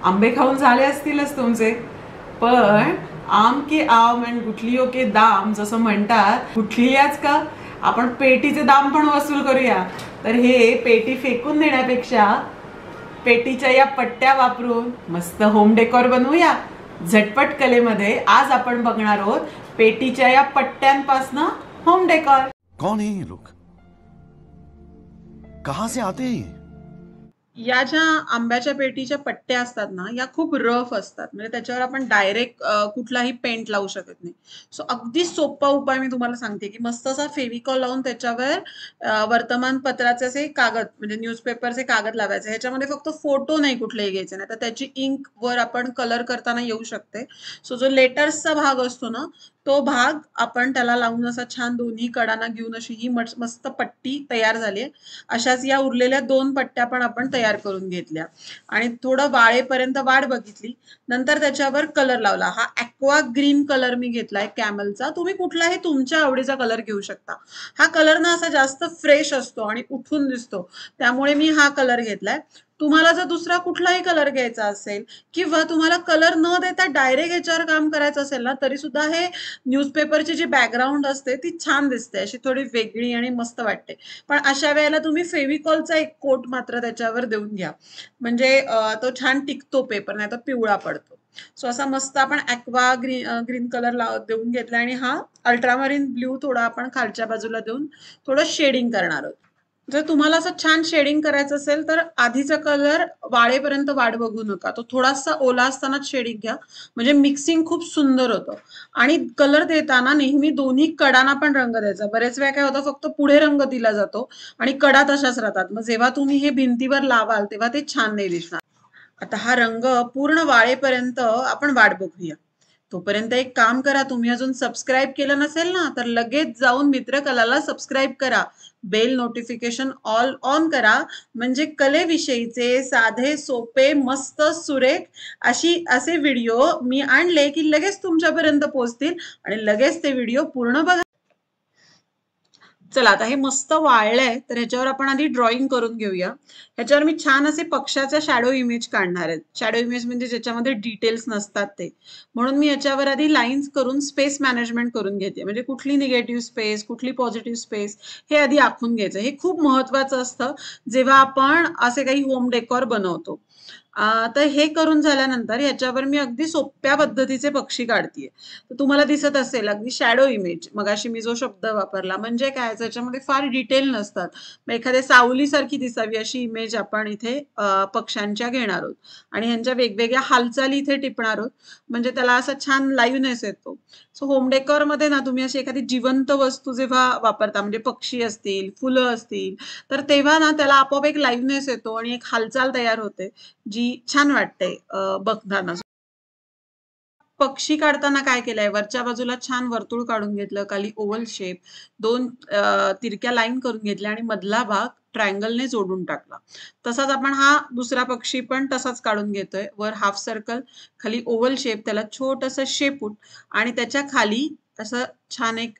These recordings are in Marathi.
आंबे खाऊन झाले असतीलच तुमचे, पण आम के आम आणि गुठलियों के दाम जसं म्हणतात, गुठलियाच का, आपण पेटीचे दाम पण वसूल करूया. तर हे पेटी फेकून देण्यापेक्षा पेटीच्या या पट्ट्या वापरून मस्त होम डेकोर बनवूया. झटपट कलेमध्ये आज आपण बघणार आहोत पेटीच्या या पट्ट्यांपासनं होम डेकोर. कौन है ये लोग, कहां से आते हैं? या ज्या आंब्याच्या पेटीच्या पट्ट्या असतात ना, या खूप रफ असतात. म्हणजे त्याच्यावर आपण डायरेक्ट कुठलाही पेंट लावू शकत नाही. सो अगदी सोपा उपाय मी तुम्हाला सांगते, की मस्त असा फेविकॉल लावून त्याच्यावर वर्तमानपत्राचे असे कागद म्हणजे न्यूजपेपरचे कागद लावायचे. ह्याच्यामध्ये फक्त फोटो नाही कुठलेही घ्यायचे, नाही तर त्याची इंक वर आपण कलर करताना येऊ शकते. सो जो लेटर्सचा भाग असतो ना, तो भाग आपण त्याला लावून असा छान दोन्ही कडांना घेऊन अशी ही मस्त पट्टी तयार झाली आहे. अशाच या उरलेल्या 2 पट्ट्या पण आपण तयार करून घेतल्या आणि थोडं वाळेपर्यंत वाट बघितली. नंतर त्याच्यावर कलर लावला. हा ॲक्वा ग्रीन कलर मी घेतलाय कॅमलचा. तुम्ही कुठलाही तुमच्या आवडीचा कलर घेऊ शकता. हा कलर ना असा जास्त फ्रेश असतो आणि उठून दिसतो, त्यामुळे मी हा कलर घेतलाय. तुम्हाला जर दुसरा कुठलाही कलर घ्यायचा असेल किंवा तुम्हाला कलर न देता डायरेक्ट याच्यावर काम करायचं असेल ना, तरी सुद्धा हे न्यूजपेपरची जी बॅकग्राऊंड असते ती छान दिसते, अशी थोडी वेगळी आणि मस्त वाटते. पण अशा वेळेला तुम्ही फेविकॉलचा एक कोट मात्र त्याच्यावर देऊन घ्या, म्हणजे तो छान टिकतो पेपर, नाही तर पिवळा पडतो. सो असा मस्त आपण ॲक्वा ग्रीन कलर देऊन घेतला आणि हा अल्ट्रामरीन ब्ल्यू थोडा आपण खालच्या बाजूला देऊन थोडं शेडिंग करणार आहोत. जर तुम्हाला असं छान शेडिंग करायचं असेल तर आधीचा कलर वाळेपर्यंत वाट बघू नका, तो थोडासा ओला असतानाच शेडिंग घ्या, म्हणजे मिक्सिंग खूप सुंदर होतं. आणि कलर देताना नेहमी दोन्ही कडांना पण रंग द्यायचा. बरेच वेळा काय होतं, फक्त पुढे रंग दिला जातो आणि कडा तशाच राहतात. मग जेव्हा तुम्ही हे भिंतीवर लावाल तेव्हा ते छान नाही दिसणार. आता हा रंग पूर्ण वाळेपर्यंत आपण वाट बघूया. तोपर्यंत एक काम करा, तुम्ही अजून सबस्क्राईब केलं नसेल ना, तर लगेच जाऊन मित्रकलाला सबस्क्राईब करा. बेल नोटिफिकेशन ऑल ऑन करा, म्हणजे कलेविषयीचे साधे सोपे मस्त सुरेख असे व्हिडिओ मी आणले की लगेच तुमच्यापर्यंत पोहोचतील आणि लगेच ते व्हिडिओ पूर्ण बघा. चला आता हे मस्त वाळलंय, तर ह्याच्यावर आपण आधी ड्रॉइंग करून घेऊया. ह्याच्यावर मी छान असे पक्षाचा शॅडो इमेज काढणार आहेत. शॅडो इमेज म्हणजे ज्याच्यामध्ये डिटेल्स नसतात ते, म्हणून मी याच्यावर आधी लाईन्स करून स्पेस मॅनेजमेंट करून घेते. म्हणजे कुठली निगेटिव्ह स्पेस, कुठली पॉझिटिव्ह स्पेस हे आधी आखून घ्यायचं. हे खूप महत्वाचं असतं जेव्हा आपण असे काही होम डेकोर बनवतो. तर हे करून झाल्यानंतर ह्याच्यावर मी अगदी सोप्या पद्धतीचे पक्षी काढतीये. तर तुम्हाला दिसत असेल अगदी शॅडो इमेज, मगाशी मी जो शब्द वापरला म्हणजे काय, त्याच्यामध्ये फार डिटेल नसतात. मग एखाद्या सावलीसारखी दिसावी अशी इमेज आपण इथे पक्ष्यांच्या घेणार आहोत आणि ह्यांच्या वेगवेगळ्या हालचाली इथे टिपणार आहोत, म्हणजे त्याला असा छान लाईव्हनेस येतो. सो होम डेकोर मध्ये ना तुम्ही अशी एखादी जिवंत वस्तू जेव्हा वापरता, म्हणजे पक्षी असतील, फुलं असतील, तर तेव्हा ना त्याला आपोआप एक लाईव्हनेस येतो आणि एक हालचाल तयार होते, जी छान वाटते बघताना. पक्षी काढताना काय केलंय, वरच्या बाजूला छान वर्तुळ काढून घेतलं, खाली ओव्हल शेप, 2 तिरक्या लाईन करून घेतल्या आणि मधला भाग ट्रायंगलने जोडून टाकला. तसाच आपण हा दुसरा पक्षी पण तसाच काढून घेतोय. वर हाफ सर्कल, खाली ओव्हल शेप, त्याला छोटंसं शेपूट आणि त्याच्या खाली असं छान एक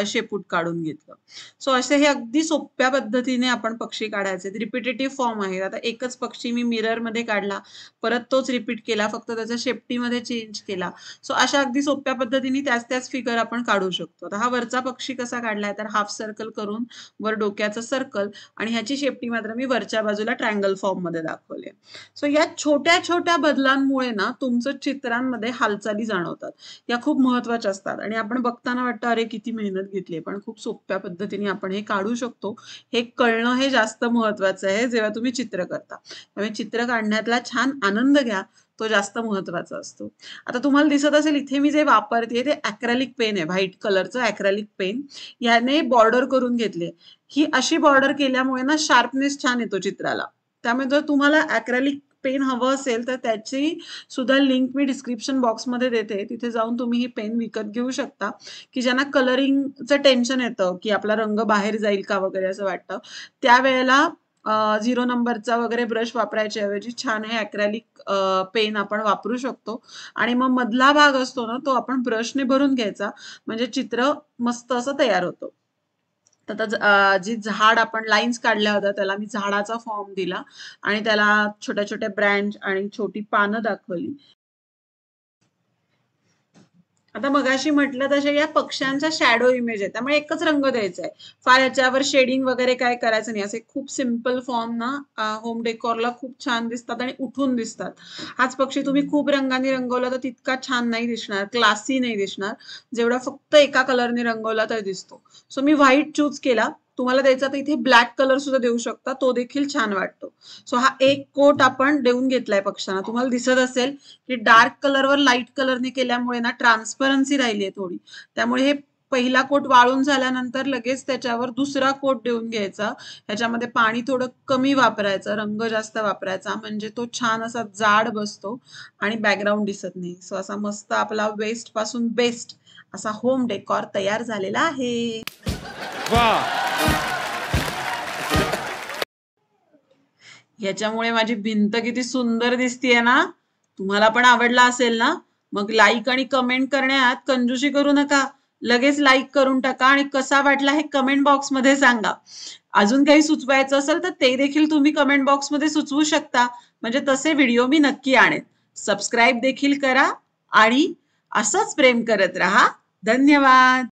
शेपूट काढून घेतलं. सो असे हे अगदी सोप्या पद्धतीने आपण पक्षी काढायचे. रिपिटेटिव्ह फॉर्म आहे. आता एकच पक्षी मी मिरर मध्ये काढला, परत तोच रिपीट केला, फक्त त्याच्या शेपटीमध्ये चेंज केला. सो अशा अगदी सोप्या पद्धतीने त्याच फिगर आपण काढू शकतो. आता हा वरचा पक्षी कसा काढलाय, तर हाफ सर्कल करून वर डोक्याचं सर्कल आणि ह्याची शेपटी मात्र मी वरच्या बाजूला ट्रायंगल फॉर्म मध्ये दाखवले. सो या छोट्या छोट्या बदलांमुळे ना तुमचं चित्रांमध्ये हालचाली जाणवतात. या खूप महत्वाच्या असतात आणि आपण बघताना वाटतं अरे किती मेहनत घेतली, पण खूप सोप्या पद्धतीने आपण हे काढू शकतो. हे कळणं हे जास्त महत्वाचं आहे जेव्हा तुम्ही चित्र करता. त्यामुळे चित्र काढण्यातला छान आनंद घ्या, तो जास्त महत्वाचा असतो. आता तुम्हाला दिसत असेल इथे मी जे वापरते ते अॅक्रेलिक पेन आहे, व्हाईट कलरचं अॅक्रेलिक पेन. याने बॉर्डर करून घेतली. ही अशी बॉर्डर केल्यामुळे ना शार्पनेस छान येतो चित्राला. त्यामुळे जर तुम्हाला अॅक्रेलिक पेन हवं असेल तर त्याची सुद्धा लिंक मी डिस्क्रिप्शन बॉक्समध्ये देते, तिथे जाऊन तुम्ही ही पेन विकत घेऊ शकता. की ज्यांना कलरिंगचं टेन्शन येतं की आपला रंग बाहेर जाईल का वगैरे असं वाटतं, त्यावेळेला 0 नंबरचा वगैरे ब्रश वापरायच्या ऐवजी छान हे अॅक्रेलिक पेन आपण वापरू शकतो. आणि मग मधला भाग असतो ना तो आपण ब्रशने भरून घ्यायचा, म्हणजे चित्र मस्त असं तयार होतं. तर जी झाड आपण लाईन्स काढल्या होत्या त्याला मी झाडाचा फॉर्म दिला आणि त्याला छोट्या छोट्या ब्रँच आणि छोटी पानं दाखवली. आता मगाशी म्हटलं तसे या पक्ष्यांचा शॅडो इमेज आहे, त्यामुळे एकच रंग द्यायचा आहे. फार याच्यावर शेडिंग वगैरे काय करायचं नाही. असे खूप सिम्पल फॉर्म ना होम डेकोरला खूप छान दिसतात आणि उठून दिसतात. हाच पक्षी तुम्ही खूप रंगांनी रंगवला तर तितका छान नाही दिसणार, क्लासी नाही दिसणार, जेवढा फक्त एका कलरने रंगवला तर दिसतो. सो मी व्हाईट चूज केला. तुम्हाला द्यायचा तर इथे ब्लॅक कलर सुद्धा देऊ शकता, तो देखील छान वाटतो. सो हा एक कोट आपण देऊन घेतलाय पक्ष्यांना. तुम्हाला दिसत असेल की डार्क कलरवर लाईट कलरने केल्यामुळे ना ट्रान्सपरन्सी राहिली आहे थोडी. त्यामुळे हे पहिला कोट वाळून झाल्यानंतर लगेच त्याच्यावर दुसरा कोट देऊन घ्यायचा. ह्याच्यामध्ये पाणी थोडं कमी वापरायचं, रंग जास्त वापरायचा, म्हणजे तो छान असा जाड बसतो आणि बॅकग्राऊंड दिसत नाही. सो असा मस्त आपला वेस्ट पासून बेस्ट असा होम डेकॉर तयार झालेला आहे. ह्याच्यामुळे माझी भिंत किती सुंदर दिसतीये ना. तुम्हाला पण आवडला असेल ना. मग लाईक आणि कमेंट करण्यात कंजूसी करू नका. लगेच लाईक करून टाका आणि कसा वाटला हे कमेंट बॉक्स मध्ये सांगा. अजून काही सुचवायचं असेल तर ते देखील तुम्ही कमेंट बॉक्स मध्ये सुचवू शकता, म्हणजे तसे व्हिडिओ मी नक्की आणेन. सबस्क्राईब देखील करा आणि असंच प्रेम करत राहा. धन्यवाद.